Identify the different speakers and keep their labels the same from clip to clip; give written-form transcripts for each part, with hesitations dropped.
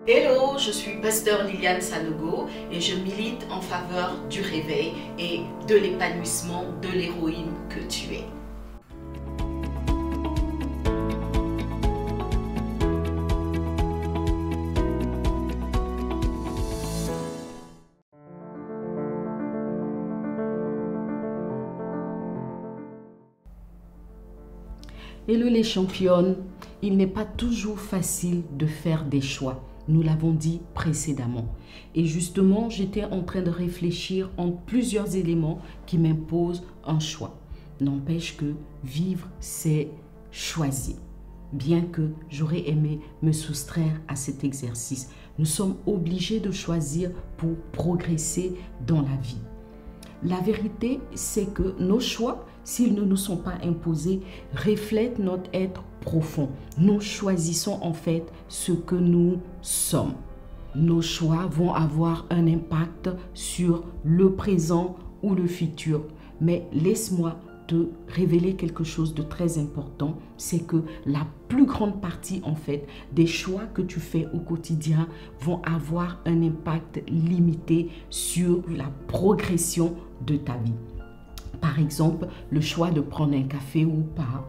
Speaker 1: Hello, je suis pasteur Liliane Sanogo et je milite en faveur du réveil et de l'épanouissement de l'héroïne que tu es.
Speaker 2: Hello les championnes, il n'est pas toujours facile de faire des choix. Nous l'avons dit précédemment. Et justement, j'étais en train de réfléchir en plusieurs éléments qui m'imposent un choix. N'empêche que vivre, c'est choisir. Bien que j'aurais aimé me soustraire à cet exercice, nous sommes obligés de choisir pour progresser dans la vie. La vérité, c'est que nos choix, s'ils ne nous sont pas imposés, reflètent notre être profond. Nous choisissons en fait ce que nous sommes. Nos choix vont avoir un impact sur le présent ou le futur. Mais laisse-moi te révéler quelque chose de très important, c'est que la plus grande partie en fait des choix que tu fais au quotidien vont avoir un impact limité sur la progression de ta vie. Par exemple, le choix de prendre un café ou pas,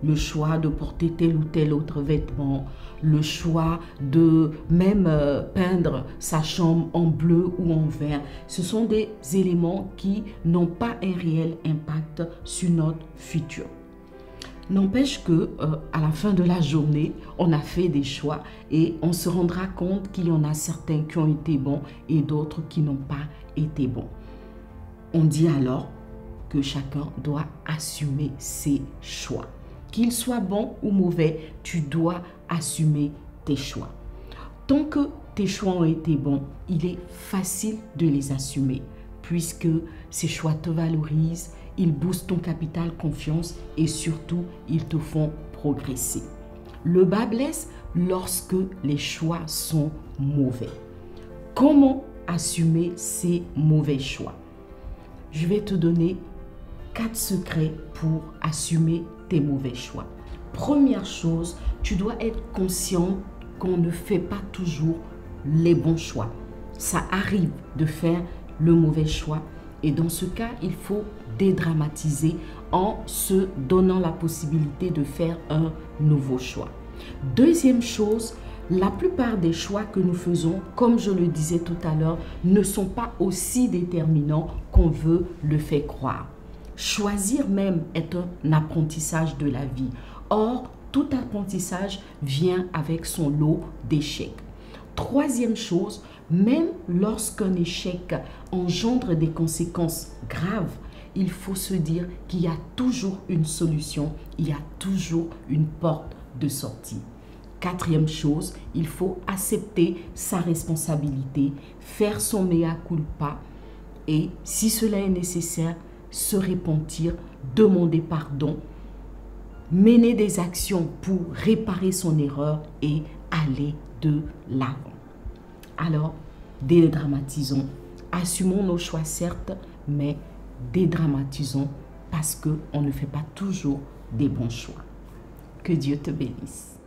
Speaker 2: le choix de porter tel ou tel autre vêtement, le choix de même peindre sa chambre en bleu ou en vert. Ce sont des éléments qui n'ont pas un réel impact sur notre futur. N'empêche que à la fin de la journée, on a fait des choix et on se rendra compte qu'il y en a certains qui ont été bons et d'autres qui n'ont pas été bons. On dit alors que chacun doit assumer ses choix. Qu'ils soient bons ou mauvais, tu dois assumer tes choix. Tant que tes choix ont été bons, il est facile de les assumer puisque ces choix te valorisent, ils boostent ton capital confiance et surtout, ils te font progresser. Le bas blesse lorsque les choix sont mauvais. Comment assumer ces mauvais choix? Je vais te donner 4 secrets pour assumer tes mauvais choix. Première chose, tu dois être conscient qu'on ne fait pas toujours les bons choix. Ça arrive de faire le mauvais choix et dans ce cas, il faut dédramatiser en se donnant la possibilité de faire un nouveau choix. Deuxième chose, la plupart des choix que nous faisons, comme je le disais tout à l'heure, ne sont pas aussi déterminants qu'on veut le faire croire. Choisir même est un apprentissage de la vie. Or, tout apprentissage vient avec son lot d'échecs. Troisième chose, même lorsqu'un échec engendre des conséquences graves, il faut se dire qu'il y a toujours une solution, il y a toujours une porte de sortie. Quatrième chose, il faut accepter sa responsabilité, faire son mea culpa et, si cela est nécessaire, se repentir, demander pardon, mener des actions pour réparer son erreur et aller de l'avant. Alors, dédramatisons, assumons nos choix certes, mais dédramatisons parce qu'on ne fait pas toujours des bons choix. Que Dieu te bénisse.